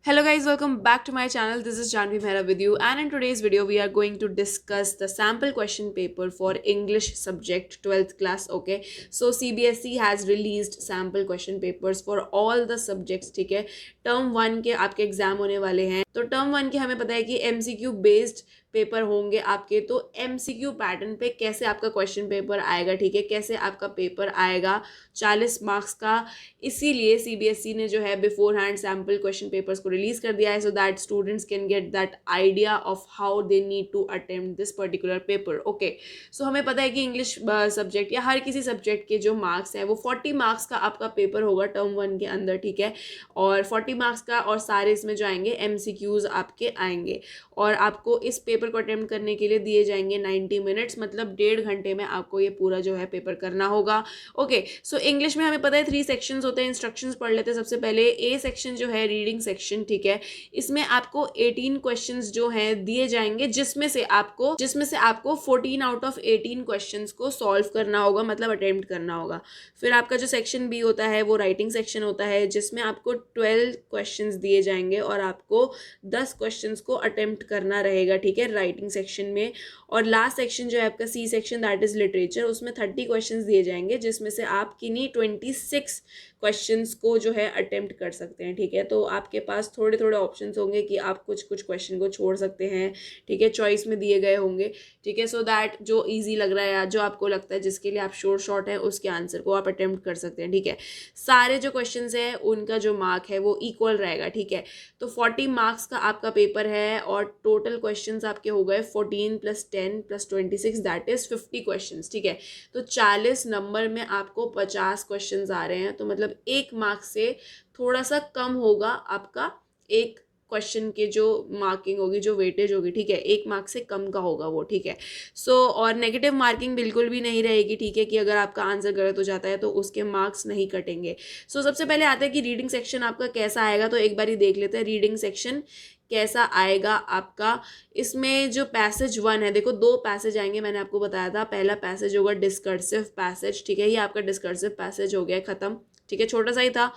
Hello guys, welcome back to my channel. This is Janvi Mehra with you, and in today's video we are going to discuss the sample question paper for English subject 12th class. Okay, so CBSE has released sample question papers for all the subjects. ठीक है, term one के आपके exam होने वाले हैं। तो term one के हमें पता है कि MCQ बेस्ड पेपर होंगे आपके। तो MCQ पैटर्न पे कैसे आपका क्वेश्चन पेपर आएगा, ठीक है, कैसे आपका पेपर आएगा 40 मार्क्स का। इसीलिए CBSE ने जो है before hand sample question papers को रिलीज कर दिया है, so that students can get that idea of how they need to attempt this particular paper. Okay, so हमें पता है कि इंग्लिश सब्जेक्ट या हर किसी सब्जेक्ट के जो मार्क्स हैं वो 40 मार्क्स का आपका पेपर होगा टर्म वन के अंदर, ठीक है, और 40 मार्क्स का, और सारे इसमें जो आएंगे MCQs आपके आएंगे। और आपको इस पेपर को अटेम्प्ट करने के लिए दिए जाएंगे 90 मिनट्स, मतलब 1.5 घंटे में आपको ये पूरा जो है पेपर करना होगा। ओके, सो इंग्लिश में हमें पता है 3 सेक्शंस होते हैं। इंस्ट्रक्शंस पढ़ लेते हैं। सबसे पहले ए सेक्शन जो है रीडिंग सेक्शन, ठीक है, इसमें आपको 18 क्वेश्चंस जो हैं दिए जाएंगे, जिसमें से आपको 14 आउट ऑफ 18 क्वेश्चंस को सॉल्व करना होगा, मतलब अटेम्प्ट करना होगा। फिर आपका जो सेक्शन बी होता है वो राइटिंग सेक्शन होता है, जिसमें आपको 12 क्वेश्चंस दिए जाएंगे और आपको 10 क्वेश्चंस को अटेम्प्ट करना रहेगा, ठीक है, राइटिंग सेक्शन में। और लास्ट सेक्शन जो है आपका C section, that is literature, उसमें 30 क्वेश्चंस दिए जाएंगे, जिसमें से आप किन्हीं 26 क्वेश्चंस को जो है अटेम्प्ट कर सकते हैं, ठीक है। तो आपके पास थोड़े थोड़े ऑप्शंस होंगे कि आप कुछ कुछ क्वेश्चन को छोड़ सकते हैं, ठीक है, चॉइस में दिए गए होंगे, ठीक है, सो दैट जो इजी लग रहा है या जो आपको लगता है जिसके लिए आप श्योर शॉट है उसके आंसर को आप अटेम्प्ट कर सकते हैं, ठीक है। सारे जो क्वेश्चंस हैं उनका जो मार्क है वो इक्वल रहेगा, ठीक है। तो 40 मार्क्स का आपका पेपर है और टोटल क्वेश्चंस आपके हो गए 14 + 10 + 26, दैट इज 50 क्वेश्चंस, ठीक है। तो 40 नंबर में आपको 50 क्वेश्चंस आ रहे हैं, तो मतलब एक मार्क से थोड़ा सा कम होगा आपका एक क्वेश्चन के जो मार्किंग होगी, जो वेटेज होगी, ठीक है, एक मार्क से कम का होगा वो, ठीक है। सो और नेगेटिव मार्किंग बिल्कुल भी नहीं रहेगी, ठीक है, कि अगर आपका आंसर गलत हो जाता है तो उसके मार्क्स नहीं कटेंगे। सो सबसे पहले आता है कि रीडिंग सेक्शन आपका कैसा आएगा, तो एक बार ही देख लेते हैं रीडिंग सेक्शन कैसा आएगा आपका। इसमें जो पैसेज वन है, देखो 2 पैसेज आएंगे, मैंने आपको बताया था। पहला पैसेज होगा डिस्कर्सिव पैसेज, ठीक है, ये आपका डिस्कर्सिव पैसेज हो गया खत्म, ठीक है, छोटा सा ही था।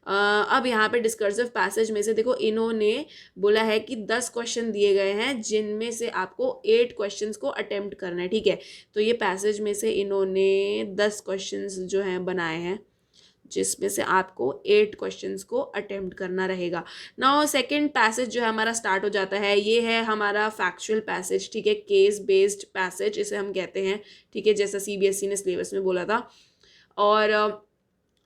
अब यहाँ पे डिस्कर्सिव पैसेज में से देखो इन्होंने बोला है कि 10 क्वेश्चन दिए गए हैं, जिनमें से आपको 8 क्वेश्चंस को अटेम्प्ट करना है, ठीक है। तो ये पैसेज में से इन्होंने 10 क्वेश्चंस जो हैं बनाए हैं, जिसमें से आपको 8 क्वेश्चंस को अटेम्प्ट करना रहेगा। नाउ सेकंड पैसेज जो है हमारा स्टार्ट हो जाता है, ये है हमारा फैक्चुअल पैसेज, ठीक है, केस बेस्ड पैसेज इसे हम कहते हैं, ठीक है, जैसा CBSE ने सिलेबस में बोला था। और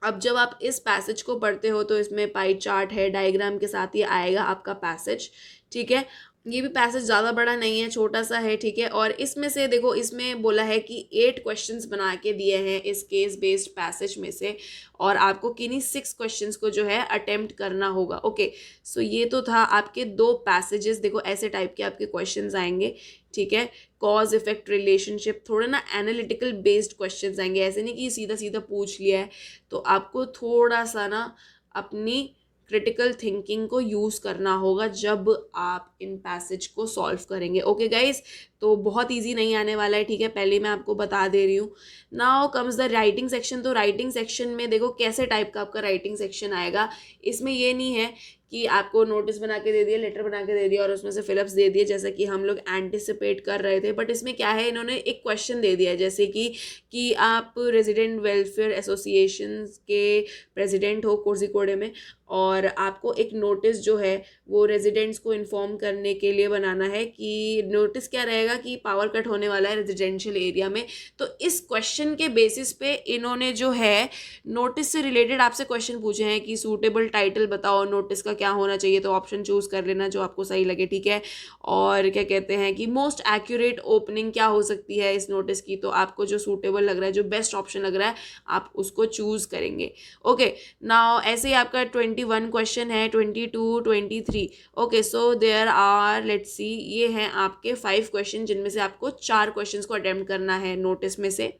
अब जब आप इस पैसेज को पढ़ते हो तो इसमें पाई चार्ट है, डायग्राम के साथ ही आएगा आपका पैसेज, ठीक है। ये भी पैसेज ज़्यादा बड़ा नहीं है, छोटा सा है, ठीक है। और इसमें से देखो, इसमें बोला है कि 8 क्वेश्चंस बना के दिए हैं इस केस बेस्ड पैसेज में से, और आपको किन्हीं 6 क्वेश्चंस को जो है अटेम्प्ट करना होगा। ओके, सो ये तो था आपके 2 पैसेजेस। देखो ऐसे टाइप के आपके क्वेश्चंस आएंगे, ठीक है, कॉज इफेक्ट रिलेशनशिप, थोड़ा ना एनालिटिकल बेस्ड क्वेश्चंस आएंगे, ऐसे नहीं कि सीधा सीधा पूछ लिया है। तो आपको थोड़ा सा ना अपनी क्रिटिकल थिंकिंग को यूज़ करना होगा जब आप इन पैसेज को सॉल्व करेंगे। ओके गाइज, तो बहुत इजी नहीं आने वाला है, ठीक है, पहले मैं आपको बता दे रही हूँ। Now comes the writing section. तो राइटिंग सेक्शन में देखो कैसे टाइप का आपका राइटिंग सेक्शन आएगा। इसमें ये नहीं है कि आपको नोटिस बना के दे दिया, लेटर बना के दे दिया और उसमें से फिलअप्स दे दिए, जैसा कि हम लोग एंटिसिपेट कर रहे थे। बट इसमें क्या है, इन्होंने एक क्वेश्चन दे दिया है, जैसे कि आप रेजिडेंट वेलफेयर एसोसिएशन के प्रेसिडेंट हो कोझिकोडे में, और आपको एक नोटिस जो है वो रेजिडेंट्स को इन्फॉर्म करने के लिए बनाना है कि नोटिस क्या रहेगा कि पावर कट होने वाला है रेजिडेंशियल एरिया में। तो इस क्वेश्चन के बेसिस पे इन्होंने जो है नोटिस से रिलेटेड आपसे क्वेश्चन पूछे हैं कि सूटेबल टाइटल बताओ, नोटिस का क्या होना चाहिए, तो ऑप्शन चूज कर लेना जो आपको सही लगे, ठीक है। और क्या कहते हैं कि मोस्ट एक्यूरेट ओपनिंग क्या हो सकती है इस नोटिस की, तो आपको जो सूटेबल लग रहा है, जो बेस्ट ऑप्शन लग रहा है, आप उसको चूज करेंगे। ओके, नाउ ऐसे ही आपका 21 क्वेश्चन है, 22, 23। Okay, so there are, let's see, ये हैं आपके 5 क्वेश्चन, जिनमें से आपको 4 क्वेश्चन को अटेम्प्ट करना है नोटिस में से।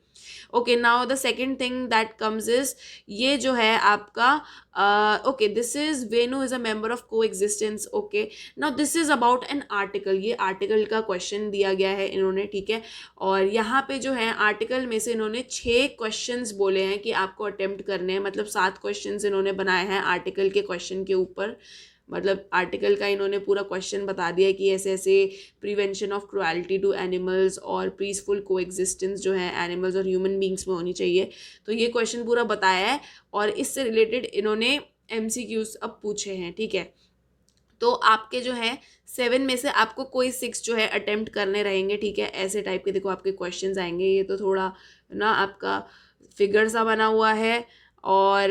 Okay, now the second thing that comes is, ये जो है आपका okay, this is Venu is a member of coexistence. Okay, now this is about an article, ये आर्टिकल का क्वेश्चन दिया गया है इन्होंने, ठीक है। और यहाँ पे जो है आर्टिकल में से इन्होंने 6 क्वेश्चंस बोले हैं कि आपको अटेम्प्ट करने हैं, मतलब 7 क्वेश्चंस इन्होंने बनाए हैं आर्टिकल के क्वेश्चन के ऊपर। मतलब आर्टिकल का इन्होंने पूरा क्वेश्चन बता दिया है कि ऐसे ऐसे prevention of cruelty to animals और पीसफुल कोएग्जिस्टेंस जो है एनिमल्स और ह्यूमन बींग्स में होनी चाहिए। तो ये क्वेश्चन पूरा बताया है और इससे रिलेटेड इन्होंने MCQs अब पूछे हैं, ठीक है। तो आपके जो है 7 में से आपको कोई 6 जो है अटेम्प्ट करने रहेंगे, ठीक है। ऐसे टाइप के देखो आपके क्वेश्चंस आएंगे। ये तो थोड़ा ना आपका फिगर सा बना हुआ है और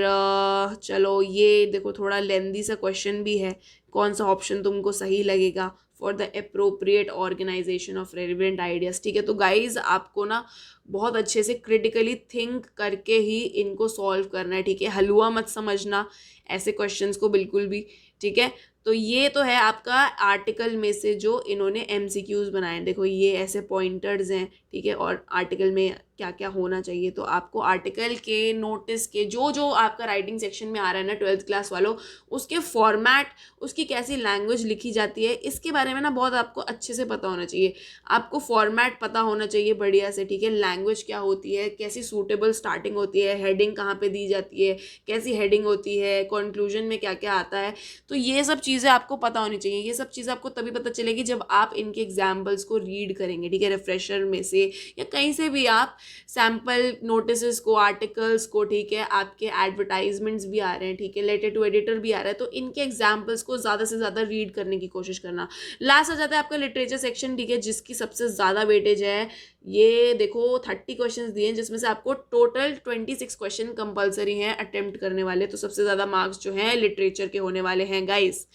चलो ये देखो थोड़ा लेंदी सा क्वेश्चन भी है, कौन सा ऑप्शन तुमको सही लगेगा for the appropriate organisation of relevant ideas, ठीक है। तो गाइज आपको ना बहुत अच्छे से क्रिटिकली थिंक करके ही इनको सॉल्व करना है, ठीक है। हलवा मत समझना ऐसे क्वेश्चंस को बिल्कुल भी, ठीक है। तो ये तो है आपका आर्टिकल में से जो इन्होंने MCQs बनाए हैं। देखो ये ऐसे पॉइंटर्स हैं, ठीक है, और आर्टिकल में क्या क्या होना चाहिए। तो आपको आर्टिकल के नोटिस के जो जो आपका राइटिंग सेक्शन में आ रहा है ना 12th क्लास वालों, उसके फॉर्मेट, उसकी कैसी लैंग्वेज लिखी जाती है, इसके बारे में ना बहुत आपको अच्छे से पता होना चाहिए। आपको फॉर्मेट पता होना चाहिए बढ़िया से, ठीक है। लैंग्वेज क्या होती है, कैसी सूटेबल स्टार्टिंग होती है, हेडिंग कहाँ पे दी जाती है, कैसी हेडिंग होती है, कंक्लूजन में क्या क्या आता है। तो ये सब चीज़ें आपको पता होनी चाहिए। ये सब चीज़ें आपको तभी पता चलेगी जब आप इनके एग्जाम्पल्स को रीड करेंगे, ठीक है, रिफ्रेशर में से या कहीं से भी आप सैम्पल नोटिस को, आर्टिकल्स को, ठीक है, आपके एडवर्टाइजमेंट्स भी आ रहे हैं, ठीक है, लेटर टू एडिटर भी आ रहा है। तो इनके एग्जाम्पल्स को ज़्यादा से ज़्यादा रीड करने की कोशिश करना। लास्ट आ जाता है आपका लिटरेचर सेक्शन, ठीक है, जिसकी सबसे ज़्यादा वेटेज है। ये देखो 30 क्वेश्चन दिए हैं जिसमें से आपको टोटल 26 क्वेश्चन कंपलसरी हैं अटेम्प्ट करने वाले। तो सबसे ज़्यादा मार्क्स जो हैं लिटरेचर के होने वाले हैं गाइस।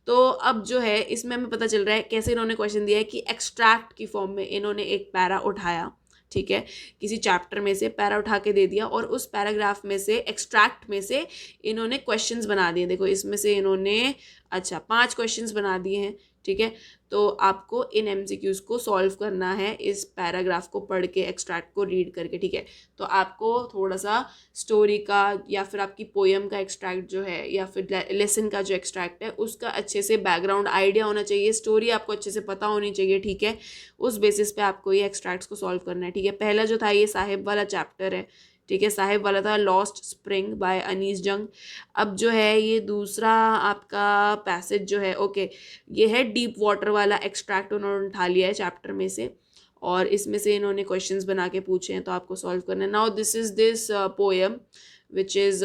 तो अब जो है इसमें हमें पता चल रहा है कैसे इन्होंने क्वेश्चन दिया है कि एक्सट्रैक्ट की फॉर्म में इन्होंने एक पैरा उठाया, ठीक है, किसी चैप्टर में से पैरा उठा के दे दिया और उस पैराग्राफ में से एक्सट्रैक्ट में से इन्होंने क्वेश्चंस बना दिए। देखो इसमें से इन्होंने 5 क्वेश्चंस बना दिए हैं, ठीक है। तो आपको इन MCQs को सॉल्व करना है इस पैराग्राफ को पढ़ के, एक्सट्रैक्ट को रीड करके, ठीक है। तो आपको थोड़ा सा स्टोरी का या फिर आपकी पोएम का एक्सट्रैक्ट जो है या फिर लेसन का जो एक्सट्रैक्ट है उसका अच्छे से बैकग्राउंड आइडिया होना चाहिए, स्टोरी आपको अच्छे से पता होनी चाहिए, ठीक है। उस बेसिस पे आपको ये एक्सट्रैक्ट्स को सॉल्व करना है, ठीक है। पहला जो था ये साहिब वाला चैप्टर है, ठीक है, साहिब वाला था लॉस्ट स्प्रिंग बाय अनीस जंग। अब जो है ये दूसरा आपका पैसेज जो है, ओके, ये है डीप वाटर वाला एक्सट्रैक्ट उन्होंने उठा लिया है चैप्टर में से और इसमें से इन्होंने क्वेश्चंस बना के पूछे हैं। तो आपको सॉल्व करना है। Now this is this poem which is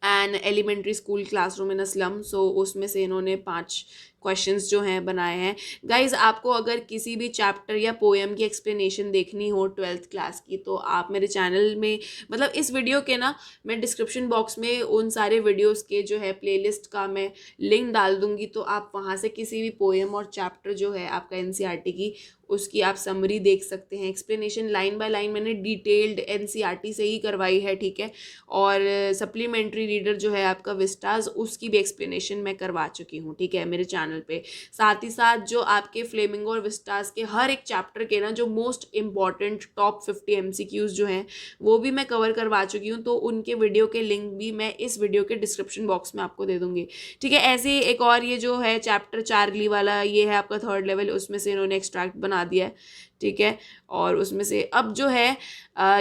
an elementary school classroom in a slum. So उसमें से इन्होंने 5 क्वेश्चंस जो हैं बनाए हैं। गाइज आपको अगर किसी भी चैप्टर या पोएम की एक्सप्लेनेशन देखनी हो 12th क्लास की तो आप मेरे चैनल में, मतलब इस वीडियो के ना मैं डिस्क्रिप्शन बॉक्स में उन सारे वीडियोस के जो है प्लेलिस्ट का मैं लिंक डाल दूंगी। तो आप वहाँ से किसी भी पोएम और चैप्टर जो है आपका NCERT की उसकी आप समरी देख सकते हैं। एक्सप्लेनेशन लाइन बाय लाइन मैंने डिटेल्ड NCERT से ही करवाई है, ठीक है। और सप्लीमेंट्री रीडर जो है आपका विस्टाज, उसकी भी एक्सप्लेनेशन मैं करवा चुकी हूँ, ठीक है, मेरे चैनल पे। साथ ही साथ जो आपके फ्लेमिंगो और विस्टाज के हर एक चैप्टर के ना जो मोस्ट इंपॉर्टेंट टॉप 50 MCQs जो हैं वो भी मैं कवर करवा चुकी हूँ। तो उनके वीडियो के लिंक भी मैं इस वीडियो के डिस्क्रिप्शन बॉक्स में आपको दे दूँगी, ठीक है। ऐसे ही एक और ये जो है चैप्टर चार्ली वाला, ये है आपका 3rd लेवल, उसमें से इन्होंने एक्सट्रैक्ट बना दिया है, ठीक है। और उसमें से अब जो है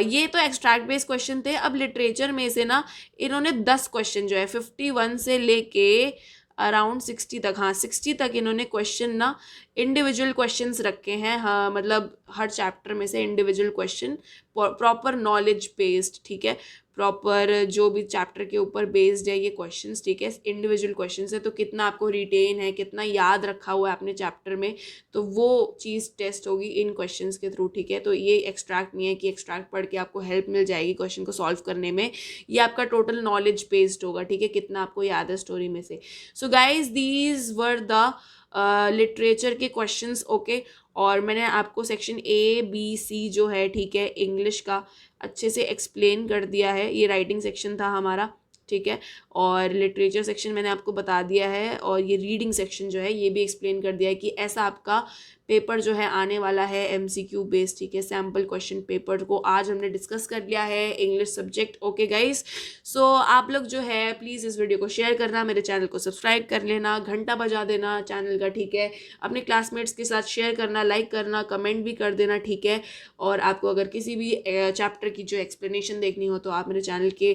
ये तो एक्सट्रैक्ट बेस्ड क्वेश्चन थे। अब लिटरेचर में से ना इन्होंने 10 क्वेश्चन जो है 51 से लेके अराउंड 60 तक, 60 तक इन्होंने क्वेश्चन ना इंडिविजुअल क्वेश्चंस रखे हैं। हाँ, मतलब हर चैप्टर में से individual question proper knowledge based, ठीक है, प्रॉपर जो भी चैप्टर के ऊपर बेस्ड है ये क्वेश्चंस, ठीक है, इंडिविजुअल क्वेश्चंस है। तो कितना आपको रिटेन है, कितना याद रखा हुआ है अपने चैप्टर में, तो वो चीज़ टेस्ट होगी इन क्वेश्चंस के थ्रू, ठीक है। तो ये एक्सट्रैक्ट नहीं है कि एक्सट्रैक्ट पढ़ के आपको हेल्प मिल जाएगी क्वेश्चन को सॉल्व करने में। ये आपका टोटल नॉलेज बेस्ड होगा, ठीक है, कितना आपको याद है स्टोरी में से। So guys these were the literature के क्वेश्चंस, ओके। और मैंने आपको सेक्शन A, B, C जो है, ठीक है, इंग्लिश का अच्छे से एक्सप्लेन कर दिया है। ये राइटिंग सेक्शन था हमारा, ठीक है, और लिटरेचर सेक्शन मैंने आपको बता दिया है और ये रीडिंग सेक्शन जो है ये भी एक्सप्लेन कर दिया है कि ऐसा आपका पेपर जो है आने वाला है MCQ बेस्ड, ठीक है, सैम्पल क्वेश्चन पेपर को आज हमने डिस्कस कर लिया है इंग्लिश सब्जेक्ट। ओके गाइस, सो आप लोग जो है प्लीज़ इस वीडियो को शेयर करना, मेरे चैनल को सब्सक्राइब कर लेना, घंटा बजा देना चैनल का, ठीक है, अपने क्लासमेट्स के साथ शेयर करना, लाइक करना, कमेंट भी कर देना, ठीक है। और आपको अगर किसी भी चैप्टर की जो एक्सप्लेनेशन देखनी हो तो आप मेरे चैनल के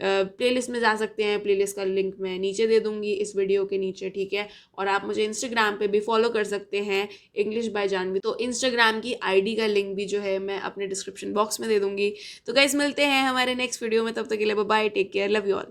प्लेलिस्ट में जा सकते हैं। प्लेलिस्ट का लिंक मैं नीचे दे दूंगी इस वीडियो के नीचे, ठीक है। और आप मुझे इंस्टाग्राम पे भी फॉलो कर सकते हैं, इंग्लिश बाय जानवी। तो इंस्टाग्राम की ID का लिंक भी जो है मैं अपने डिस्क्रिप्शन बॉक्स में दे दूंगी। तो गाइस मिलते हैं हमारे नेक्स्ट वीडियो में, तब तक के लिए bye bye, take care, love you all.